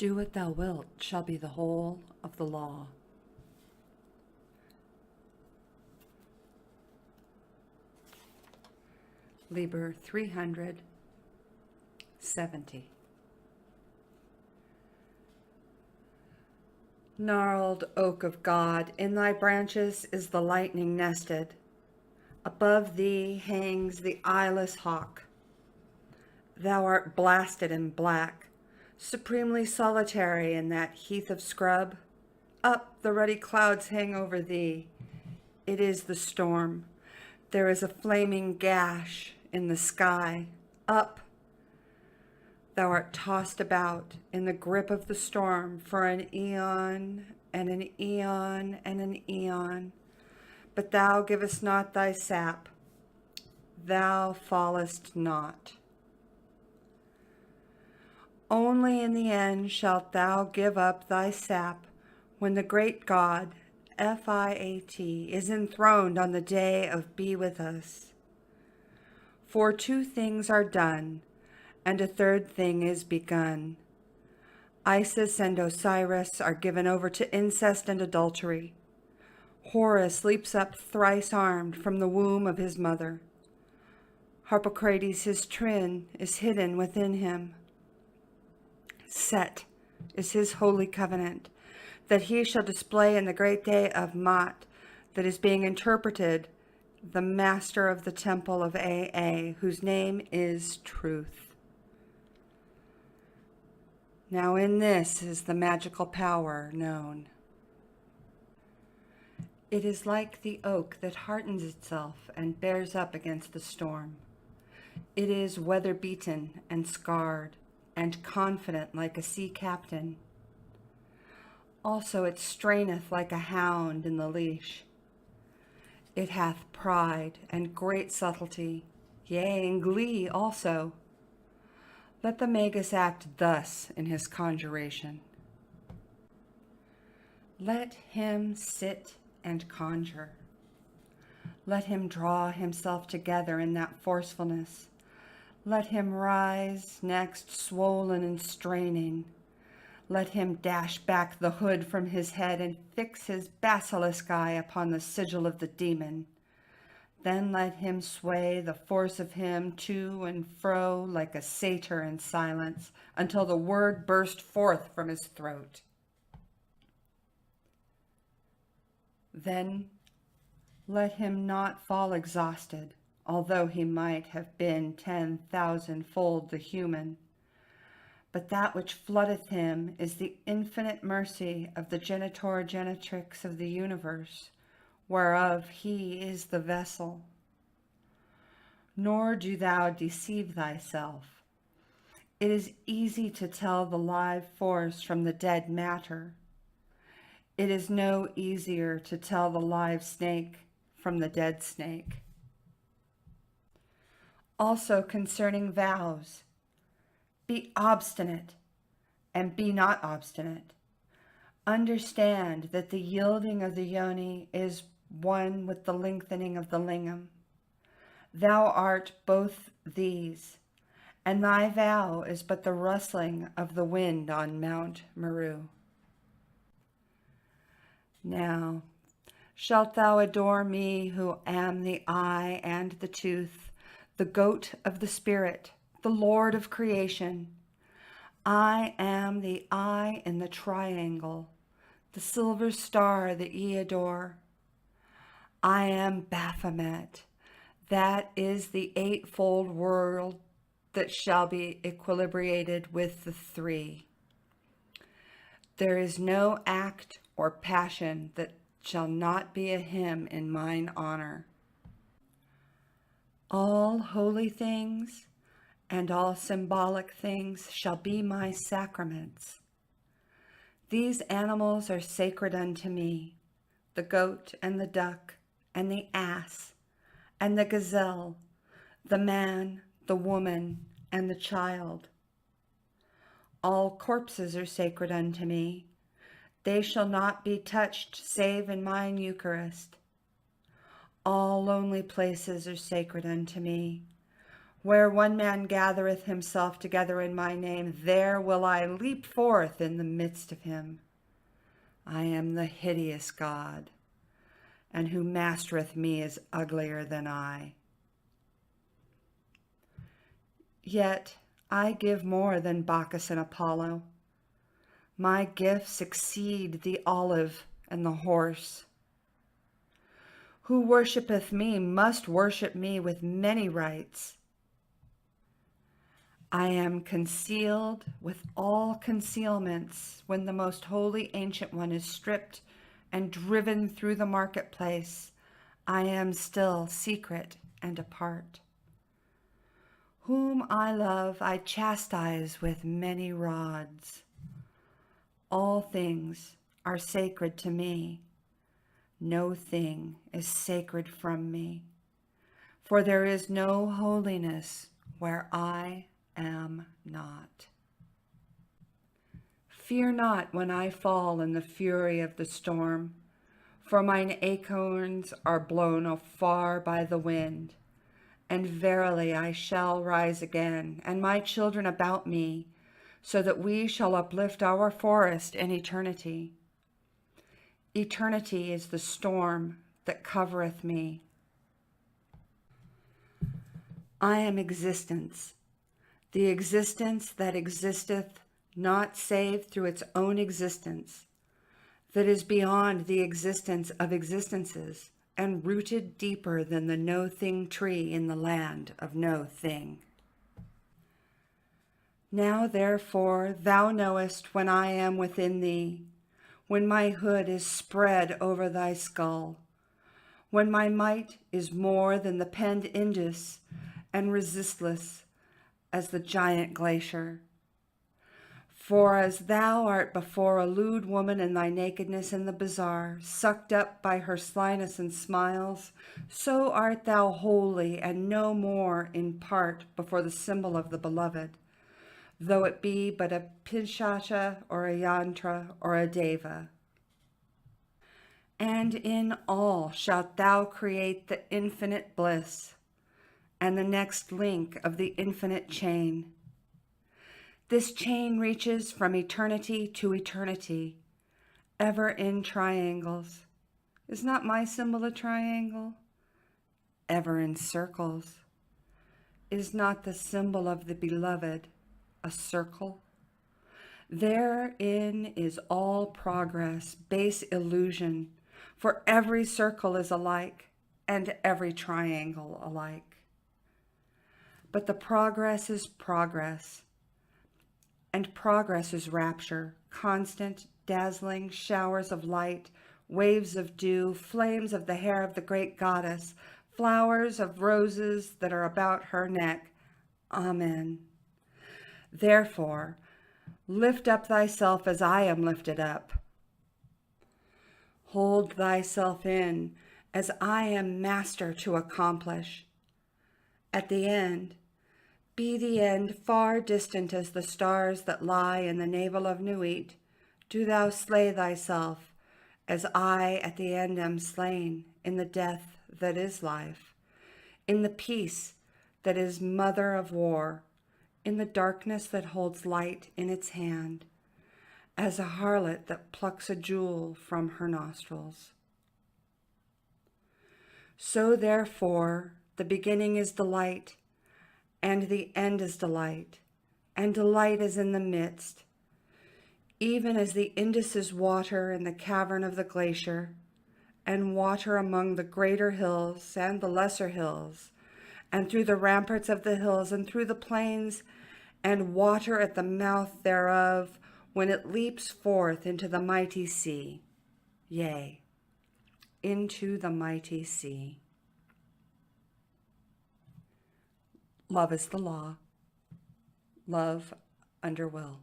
Do what thou wilt shall be the whole of the law. Liber 370. Gnarled oak of God, in thy branches is the lightning nested. Above thee hangs the eyeless hawk. Thou art blasted and black, supremely solitary in that heath of scrub. Up the ruddy clouds hang over thee. It is the storm. There is a flaming gash in the sky. Up. Thou art tossed about in the grip of the storm for an eon and an eon and an eon. But thou givest not thy sap. Thou fallest not. Only in the end shalt thou give up thy sap when the great God, Fiat, is enthroned on the day of Be With Us. For two things are done, and a third thing is begun. Isis and Osiris are given over to incest and adultery. Horus leaps up thrice armed from the womb of his mother. Harpocrates, his twin, is hidden within him. Set is his holy covenant that he shall display in the great day of Mat that is being interpreted, the master of the temple of Aa, whose name is Truth. Now in this is the magical power known. It is like the oak that hardens itself and bears up against the storm. It is weather-beaten and scarred, and confident like a sea captain. Also it straineth like a hound in the leash. It hath pride and great subtlety, yea, and glee also. Let the magus act thus in his conjuration. Let him sit and conjure. Let him draw himself together in that forcefulness. Let him rise next swollen and straining. Let him dash back the hood from his head and fix his basilisk eye upon the sigil of the demon. Then let him sway the force of him to and fro like a satyr in silence until the word burst forth from his throat. Then let him not fall exhausted, although he might have been 10,000-fold the human. But that which floodeth him is the infinite mercy of the genitor genitrix of the universe, whereof he is the vessel. Nor do thou deceive thyself. It is easy to tell the live force from the dead matter. It is no easier to tell the live snake from the dead snake. Also concerning vows, be obstinate and be not obstinate. Understand that the yielding of the yoni is one with the lengthening of the lingam. Thou art both these, and thy vow is but the rustling of the wind on Mount Meru. Now shalt thou adore me who am the eye and the tooth, the goat of the spirit, the Lord of creation. I am the eye in the triangle, the silver star that ye adore. I am Baphomet. That is the eightfold world that shall be equilibrated with the three. There is no act or passion that shall not be a hymn in mine honor. All holy things and all symbolic things shall be my sacraments. These animals are sacred unto me, the goat and the duck and the ass and the gazelle, the man, the woman, and the child. All corpses are sacred unto me. They shall not be touched save in mine Eucharist. All lonely places are sacred unto me, Where one man gathereth himself together in my name, there will I leap forth in the midst of him. I am the hideous God, and who mastereth me is uglier than I. Yet I give more than Bacchus and Apollo. My gifts exceed the olive and the horse. Who worshipeth me must worship me with many rites. I am concealed with all concealments when the most holy ancient one is stripped and driven through the marketplace. I am still secret and apart. Whom I love, I chastise with many rods. All things are sacred to me. No thing is sacred from me. For there is no holiness where I am not. Fear not when I fall in the fury of the storm, for mine acorns are blown afar by the wind. And verily I shall rise again, and my children about me, so that we shall uplift our forest in eternity. Eternity is the storm that covereth me. I am existence, the existence that existeth not save through its own existence, that is beyond the existence of existences, and rooted deeper than the no-thing tree in the land of no thing. Now therefore thou knowest when I am within thee, when my hood is spread over thy skull, when my might is more than the penned Indus, and resistless as the giant glacier. For as thou art before a lewd woman in thy nakedness in the bazaar, sucked up by her slyness and smiles, so art thou wholly and no more in part before the symbol of the beloved, though it be but a Pinchasha or a Yantra or a Deva. And in all shalt thou create the infinite bliss, and the next link of the infinite chain. This chain reaches from eternity to eternity, ever in triangles. Is not my symbol a triangle? Ever in circles. Is not the symbol of the beloved a circle? Therein is all progress, base illusion, for every circle is alike, and every triangle alike. But the progress is progress, and progress is rapture, constant, dazzling showers of light, waves of dew, flames of the hair of the great goddess, flowers of roses that are about her neck. Amen. Therefore, lift up thyself as I am lifted up. Hold thyself in as I am master to accomplish. At the end, be the end far distant as the stars that lie in the navel of Nuit, do thou slay thyself, as I at the end am slain, in the death that is life, in the peace that is mother of war, in the darkness that holds light in its hand, as a harlot that plucks a jewel from her nostrils. So therefore the beginning is delight, and the end is delight, and delight is in the midst, even as the Indus is water in the cavern of the glacier, and water among the greater hills and the lesser hills, and through the ramparts of the hills and through the plains, and water at the mouth thereof, when it leaps forth into the mighty sea, yea, into the mighty sea. Love is the law. Love under will.